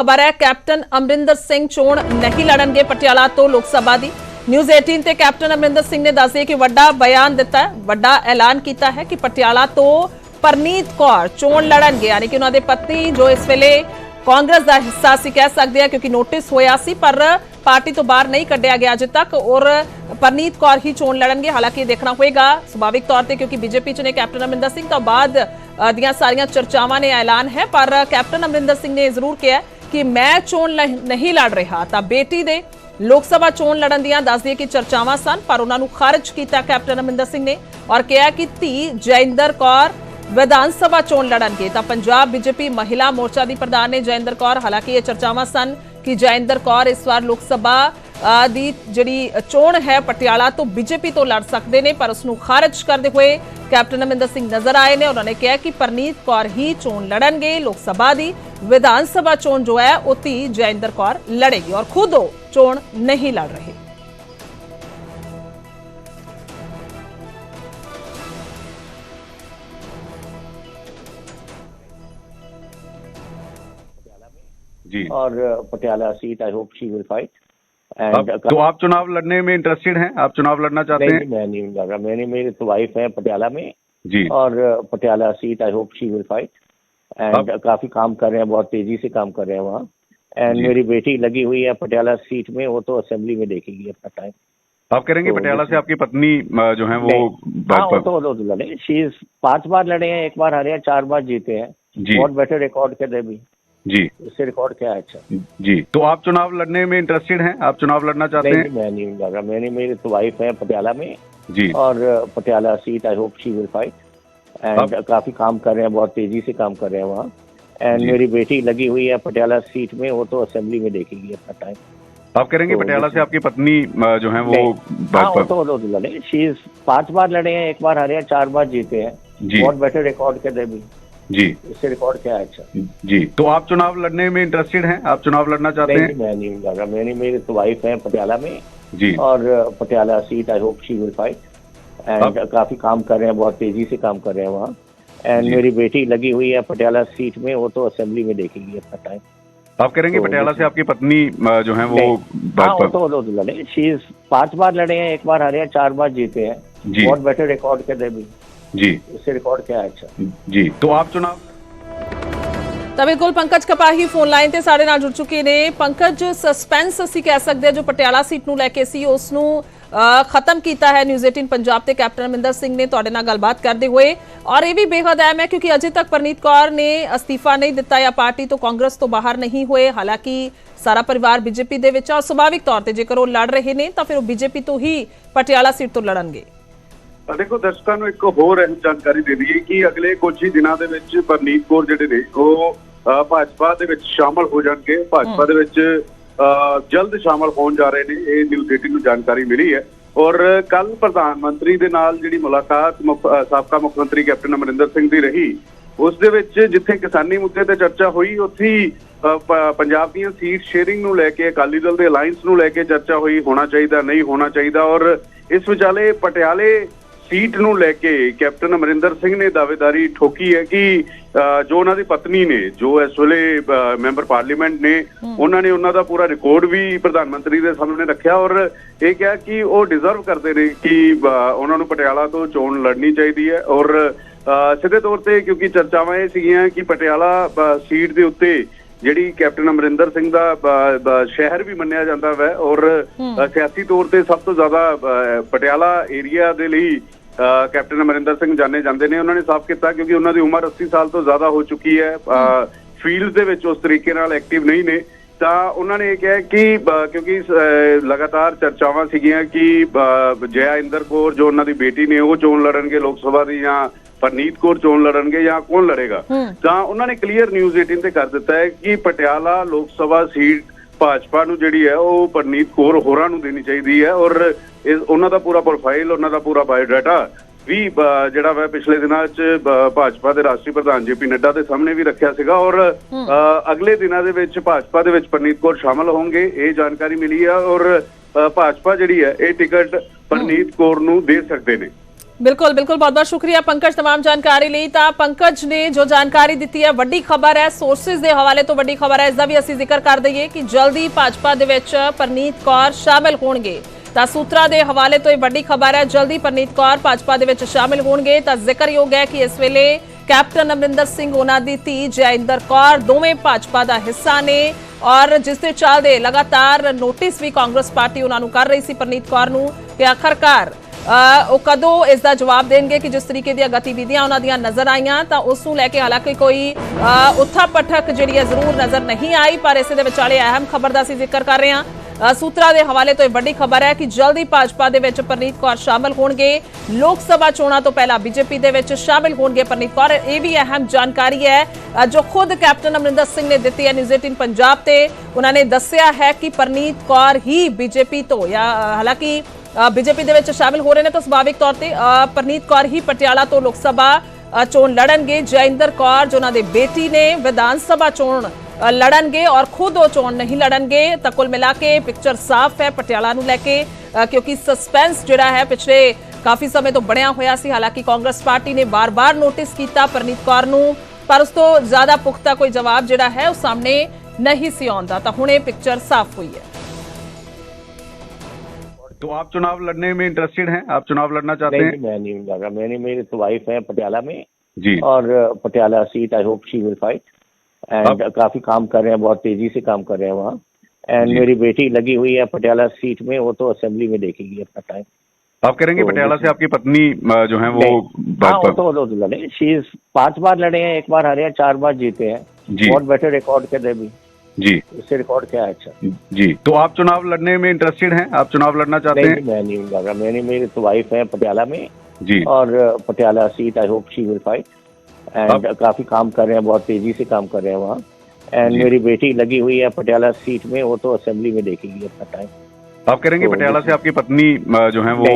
खबर है कैप्टन अमरिंदर सिंह चोण नहीं लड़नगे पटियाला तो लोक सभा दी। न्यूज़ 18 ते कैप्टन अमरिंदर सिंह ने दस कि वड्डा बयान दिता है, वड्डा ऐलान किया है कि पटियाला तो परनीत कौर चोण लड़नगे, यानी कि उन्होंने पत्नी जो इस वेले कांग्रेस का हिस्सा सी कह सकते हैं क्योंकि नोटिस होया सी पर पार्टी तो बाहर नहीं कढ़िया गया अजे तक और परनीत कौर ही चोण लड़नगे। हालांकि देखना होगा सुभाविक तौर पर क्योंकि बीजेपी च ने कैप्टन अमरिंदर सिंह तो बाद दियां सारियां चर्चावां ने ऐलान है, पर कैप्टन अमरिंदर सिंह ने जरूर कहा कि मैं चोण नहीं लड़ रहा। तो बेटी दे लोक सभा चोण लड़न दियां दस दिए कि चर्चावां सन पर उन्होंने खारिज किया कैप्टन अमरिंदर सिंह ने और कहा कि धी जयिंदर कौर विधान सभा चोण लड़नगे। तो पंजाब बीजेपी महिला मोर्चा की प्रधान ने जयिंदर कौर, हालांकि ये चर्चावां सन कि जयिंदर कौर इस बार लोक सभा दी जिहड़ी चोण है पटियाला तो बीजेपी तो लड़ सकते हैं, पर उसनूं खारिज करते हुए कैप्टन अमरिंदर सिंह नजर आए ने। उन्होंने कहा कि परनीत कौर ही चोण लड़नगे, लोक सभा दी विधान सभा चोण जो है वो धी जयिंदर कौर लड़ेगी और खुद वो चोण नहीं लड़ रहे। जी और Patiala seat I hope she will fight and तो आप चुनाव लड़ने में इंटरेस्टेड हैं? आप चुनाव लड़ना चाहते हैं? मैं नहीं लड़ रहा, मेरी तो वाइफ है पटियाला में जी और Patiala seat I hope she will fight and काफी काम कर रहे हैं, बहुत तेजी से काम कर रहे हैं वहाँ। एंड मेरी बेटी लगी हुई है पटियाला सीट में, वो तो असेंबली में देखेगी अपना टाइम। आप करेंगे तो पटियाला से आपकी पत्नी जो है वो वो तो लड़े, शी 5 बार लड़े हैं, 1 बार हारे हैं, 4 बार जीते हैं, बहुत बेटर रिकॉर्ड के दे भी जी, इससे रिकॉर्ड क्या है। अच्छा जी, तो आप चुनाव लड़ने में इंटरेस्टेड हैं? आप चुनाव लड़ना चाहते हैं? मैं नहीं लड़ रहा, मेरी तो वाइफ है पटियाला में जी और Patiala seat I hope she will fight and काफी काम कर रहे हैं, बहुत तेजी से काम कर रहे हैं वहाँ। एंड मेरी बेटी लगी हुई है पटियाला सीट में, वो तो असेंबली में देखेगी अपना टाइम। आप करेंगे पटियाला से आपकी पत्नी जो है वो तो लड़े, शी 5 बार लड़े हैं, 1 बार हारे हैं, 4 बार जीते हैं, बहुत बेटर रिकॉर्ड के दे भी जी, इससे रिकॉर्ड क्या है। अच्छा जी, तो आप चुनाव लड़ने में इंटरेस्टेड हैं? आप चुनाव लड़ना चाहते हैं? मैं नहीं लड़ रहा, मेरी तो वाइफ है पटियाला में जी और Patiala seat I hope she will fight and काफी काम कर रहे हैं, बहुत तेजी से काम कर रहे हैं वहाँ। एंड मेरी बेटी लगी हुई है पटियाला सीट में, वो तो असेंबली में देखेगी अपना टाइम। आप करेंगे पटियाला से आपकी पत्नी जो है वो तो लड़े, शी 5 बार लड़े हैं, 1 बार हारे हैं, 4 बार जीते हैं, बहुत बेटर रिकॉर्ड के दे भी जी, इससे रिकॉर्ड क्या है। अच्छा जी, तो आप चुनाव तो बिल्कुल पंकज कपाही फोन लाइन ते साडे नाल जुड़ चुके ने। पंकज सस्पेंस असीं कह सकते हैं जो पटियाला सीट नूं लैके सी उसनूं खत्म किया है न्यूज़ 18 पंजाब ते कैप्टन अमरिंदर सिंह ने तुहाडे नाल गलबात करते हुए, और ये भी बेहद अहम है क्योंकि अजे तक परनीत कौर ने अस्तीफा नहीं दिता या पार्टी तो कांग्रेस तो बाहर नहीं हुए। हालांकि सारा परिवार बीजेपी दे विच और सुभाविक तौर पर जेकर वो लड़ रहे हैं तो फिर वो बीजेपी तो ही पटियाला सीट तो लड़नगे। देखो दर्शकों को एक होर अहम जानकारी दे दईए कि अगले कुछ ही दिनों के विच परनीत कौर जिहड़े ने वो भाजपा दे विच शामिल हो जाएंगे, भाजपा दे विच जल्द शामिल होने जा रहे हैं। ये न्यूज़ 18 को जानकारी मिली है और कल प्रधानमंत्री दे नाल जिहड़ी मुलाकात साबका मुख्यमंत्री कैप्टन अमरिंदर सिंह दी रही, उस दे विच जिथे किसानी मुद्दे ते चर्चा हुई उत्थे पंजाब दी सीट शेयरिंग नूं लैके अकाली दल दे अलायंस नूं लैके चर्चा हुई, होना चाहिए नहीं होना चाहिए। और इस विचाले पटियाले सीट नूं लैके कैप्टन अमरिंदर सिंह ने दावेदारी ठोकी है कि जो उन्होंने पत्नी ने जो इस वेले मैंबर पार्लीमेंट ने उन्होंने उन्हों का पूरा रिकॉर्ड भी प्रधानमंत्री के सामने रखा और ये कहा कि वो डिजर्व करते हैं कि उन्होंने पटियाला तो चोण लड़नी चाहिए है। और सीधे तौर पर क्योंकि चर्चावां ये सीगियां कि पटियाला सीट के उत्ते जिहड़ी कैप्टन अमरिंदर सिंह का शहर भी मन्निया जाता है और सियासी तौर पर सब तो ज्यादा पटियाला एरिया के लिए कैप्टन अमरिंदर सिंह जाने जाते हैं। उन्होंने साफ किया क्योंकि उन्होंने उम्र 80 साल तो ज्यादा हो चुकी है, फील्ड दे विच उस तरीके नाल एक्टिव नहीं ने। तो उन्होंने ये कहा कि क्योंकि लगातार चर्चावां सीगियां कि जयिंदर कौर जो उन्होंने बेटी ने वो चोण लड़नगे लोक सभा की या परनीत कौर चोण लड़नगे या कौन लड़ेगा। तो उन्होंने क्लीयर न्यूज़ 18 से कर दिता है कि पटियाला लोक सभा सीट भाजपा नूं जिहड़ी है वो परनीत कौर होरां नूं देनी चाहिए है और उन्हां दा पूरा प्रोफाइल उन्हां दा पूरा बायोडाटा भी जिहड़ा वा पिछले दिनां च भाजपा के राष्ट्रीय प्रधान JP नड्डा के सामने भी रखिया सीगा और अगले दिनां दे विच भाजपा दे विच परनीत कौर शामिल होंगे, ये जानकारी मिली है। और भाजपा जिहड़ी है ये टिकट परनीत कौर नूं दे सकदे ने। बिल्कुल बिल्कुल, बहुत बहुत शुक्रिया पंकज तमाम जानकारी ਲਈ। ਤਾਂ ਪੰਕਜ ਨੇ ਜੋ ਜਾਣਕਾਰੀ ਦਿੱਤੀ ਹੈ ਵੱਡੀ ਖਬਰ ਹੈ, ਸੋਰਸਿਸ ਦੇ ਹਵਾਲੇ ਤੋਂ ਵੱਡੀ ਖਬਰ ਹੈ। ਇਸ ਦਾ ਵੀ ਅਸੀਂ ਜ਼ਿਕਰ ਕਰ ਦਈਏ ਕਿ ਜਲਦੀ ਭਾਜਪਾ ਦੇ ਵਿੱਚ ਪਰਨੀਤ ਕੌਰ ਸ਼ਾਮਿਲ ਹੋਣਗੇ। ਤਾਂ ਸੂਤਰਾਂ ਦੇ ਹਵਾਲੇ ਤੋਂ ਇਹ ਵੱਡੀ ਖਬਰ ਹੈ, ਜਲਦੀ ਪਰਨੀਤ ਕੌਰ ਭਾਜਪਾ ਦੇ ਵਿੱਚ ਸ਼ਾਮਿਲ ਹੋਣਗੇ। ਤਾਂ ਜ਼ਿਕਰਯੋਗ ਹੈ ਕਿ ਇਸ ਵੇਲੇ ਕੈਪਟਨ ਅਮਰਿੰਦਰ ਸਿੰਘ ਉਹਨਾਂ ਦੀ ਧੀ ਜੈਇੰਦਰ ਕੌਰ ਦੋਵੇਂ ਭਾਜਪਾ ਦਾ ਹਿੱਸਾ ਨੇ ਔਰ ਜਿਸ ਦੇ ਚੱਲਦੇ ਲਗਾਤਾਰ ਨੋਟਿਸ ਵੀ ਕਾਂਗਰਸ ਪਾਰਟੀ ਉਹਨਾਂ ਨੂੰ ਕਰ ਰਹੀ ਸੀ ਪਰਨੀਤ ਕੌਰ ਨੂੰ ਕਿ ਆਖਰਕਾਰ ਉਹ ਕਦੋਂ ਇਸ ਦਾ ਜਵਾਬ ਦੇਣਗੇ ਕਿ ਜਿਸ ਤਰੀਕੇ ਦੀਆਂ ਗਤੀਵਿਧੀਆਂ ਉਹਨਾਂ ਦੀਆਂ ਨਜ਼ਰ ਆਈਆਂ ਤਾਂ ਉਸ ਨੂੰ ਲੈ ਕੇ ਹਾਲਾਂਕਿ ਕੋਈ ਉੱਥਾ ਪਟਕ ਜਿਹੜੀ ਹੈ ਜ਼ਰੂਰ ਨਜ਼ਰ ਨਹੀਂ ਆਈ, ਪਰ ਇਸੇ ਦੇ ਵਿਚਾਲੇ ਅਹਿਮ ਖਬਰ ਦਾ ਅਸੀਂ ਜ਼ਿਕਰ ਕਰ ਰਹੇ ਹਾਂ। ਸੂਤਰਾਂ ਦੇ ਹਵਾਲੇ ਤੋਂ ਇਹ ਵੱਡੀ ਖਬਰ ਹੈ ਕਿ ਜਲਦੀ ਭਾਜਪਾ ਦੇ ਵਿੱਚ ਪਰਨੀਤ ਕੌਰ ਸ਼ਾਮਲ ਹੋਣਗੇ। ਲੋਕ ਸਭਾ ਚੋਣਾਂ ਤੋਂ ਪਹਿਲਾਂ ਬੀਜੇਪੀ ਦੇ ਵਿੱਚ ਸ਼ਾਮਲ ਹੋਣਗੇ ਪਰਨੀਤ ਕੌਰ। ਇਹ ਵੀ ਅਹਿਮ ਜਾਣਕਾਰੀ ਹੈ ਜੋ ਖੁਦ ਕੈਪਟਨ ਅਮਰਿੰਦਰ ਸਿੰਘ ਨੇ ਦਿੱਤੀ ਹੈ ਨਿਊਜ਼ 18 ਪੰਜਾਬ ਤੇ। ਉਹਨਾਂ ਨੇ ਦੱਸਿਆ ਹੈ ਕਿ ਪਰਨੀਤ ਕੌਰ ਹੀ ਬੀਜੇਪੀ ਤੋਂ ਜਾਂ ਹਾਲਾਂਕਿ ਬੀਜੇਪੀ ਦੇ ਵਿੱਚ ਸ਼ਾਮਿਲ ਹੋ ਰਹੇ ਨੇ ਤਾਂ ਸੁਭਾਵਿਕ ਤੌਰ ਤੇ ਪਰਨੀਤ ਕੌਰ ਹੀ ਪਟਿਆਲਾ ਤੋਂ ਲੋਕ ਸਭਾ ਚੋਣ ਲੜਨਗੇ। ਜੈਇੰਦਰ ਕੌਰ ਜੋ ਉਹਨਾਂ ਦੇ ਬੇਟੀ ਨੇ ਵਿਧਾਨ ਸਭਾ ਚੋਣ ਲੜਨਗੇ ਔਰ ਖੁਦ ਉਹ ਚੋਣ ਨਹੀਂ ਲੜਨਗੇ। ਤਾਂ ਕੁੱਲ ਮਿਲਾ ਕੇ ਪਿਕਚਰ ਸਾਫ਼ ਹੈ ਪਟਿਆਲਾ ਨੂੰ ਲੈ ਕੇ, ਕਿਉਂਕਿ ਸਸਪੈਂਸ ਜਿਹੜਾ ਹੈ ਪਿਛਲੇ ਕਾਫੀ ਸਮੇਂ ਤੋਂ ਬਣਿਆ ਹੋਇਆ ਸੀ। ਹਾਲਾਂਕਿ ਕਾਂਗਰਸ ਪਾਰਟੀ ਨੇ ਬਾਰ-ਬਾਰ ਨੋਟਿਸ ਕੀਤਾ ਪਰਨੀਤ ਕੌਰ ਨੂੰ, ਪਰ ਉਸ ਤੋਂ ਜ਼ਿਆਦਾ ਪੁਖਤਾ ਕੋਈ ਜਵਾਬ ਜਿਹੜਾ ਹੈ ਉਹ ਸਾਹਮਣੇ ਨਹੀਂ ਸੀ ਆਉਂਦਾ। ਤਾਂ ਹੁਣ ਇਹ ਪਿਕਚਰ ਸਾਫ਼ ਹੋਈ है। तो आप चुनाव लड़ने में इंटरेस्टेड हैं? आप चुनाव लड़ना चाहते हैं? नहीं, मैं नहीं लड़ रहा। मेरी तो वाइफ है पटियाला में जी, और Patiala seat I hope she will fight and काफी काम कर रहे हैं, बहुत तेजी से काम कर रहे हैं वहाँ। एंड मेरी बेटी लगी हुई है पटियाला सीट में, वो तो असेंबली में देखेगी अपना टाइम। आप करेंगे पटियाला से आपकी पत्नी जो है वो वो तो लड़े। शी 5 बार लड़े हैं, 1 बार हारे हैं, 4 बार जीते हैं। बहुत बेटर रिकॉर्ड के दे भी जी, इससे रिकॉर्ड क्या है? अच्छा जी, तो आप चुनाव लड़ने में इंटरेस्टेड हैं? आप चुनाव लड़ना चाहते हैं? मैं नहीं लड़ रहा। मेरी तो वाइफ है पटियाला में जी, और Patiala seat I hope she will fight and काफी काम कर रहे हैं, बहुत तेजी से काम कर रहे हैं वहाँ। एंड मेरी बेटी लगी हुई है पटियाला सीट में, वो तो असेंबली में देखेगी अपना टाइम। आप करेंगे पटियाला से आपकी पत्नी जो है वो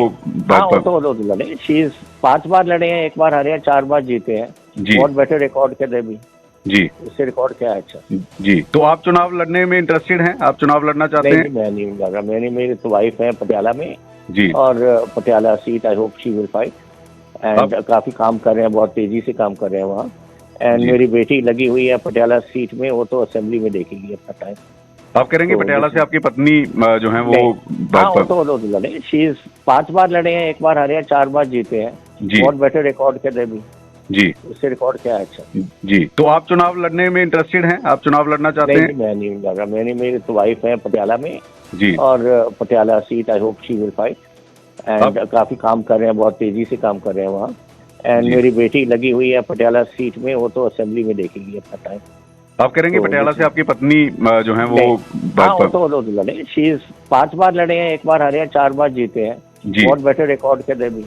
तो लड़े। शी 5 बार लड़े हैं, 1 बार हारे हैं, 4 बार जीते हैं। बहुत बेटर रिकॉर्ड के दे भी जी, इससे रिकॉर्ड क्या है? अच्छा जी, तो आप चुनाव लड़ने में इंटरेस्टेड हैं? आप चुनाव लड़ना चाहते हैं? मैं नहीं लड़ रहा। मेरी तो वाइफ है पटियाला में जी, और Patiala seat I hope she will fight and काफी काम कर रहे हैं, बहुत तेजी से काम कर रहे हैं वहाँ। एंड मेरी बेटी लगी हुई है पटियाला सीट में, वो तो असेंबली में देखेगी अपना टाइम। आप करेंगे पटियाला से आपकी पत्नी जो है वो तो लड़े। शी 5 बार लड़े हैं, 1 बार हारे हैं, 4 बार जीते हैं। बहुत बेटर रिकॉर्ड के दे भी जी, इससे रिकॉर्ड क्या है? अच्छा जी, तो आप चुनाव लड़ने में इंटरेस्टेड हैं? आप चुनाव लड़ना चाहते हैं? मैं नहीं लड़ रहा। मेरी तो वाइफ है पटियाला में जी, और Patiala seat I hope she will fight and काफी काम कर रहे हैं, बहुत तेजी से काम कर रहे हैं वहाँ। एंड मेरी बेटी लगी हुई है पटियाला सीट में, वो तो असेंबली में देखेगी अपना टाइम। आप करेंगे पटियाला से आपकी पत्नी जो है वो तो लड़े। शी 5 बार लड़े हैं, 1 बार हारे हैं, 4 बार जीते हैं। बहुत बेटर रिकॉर्ड के दे भी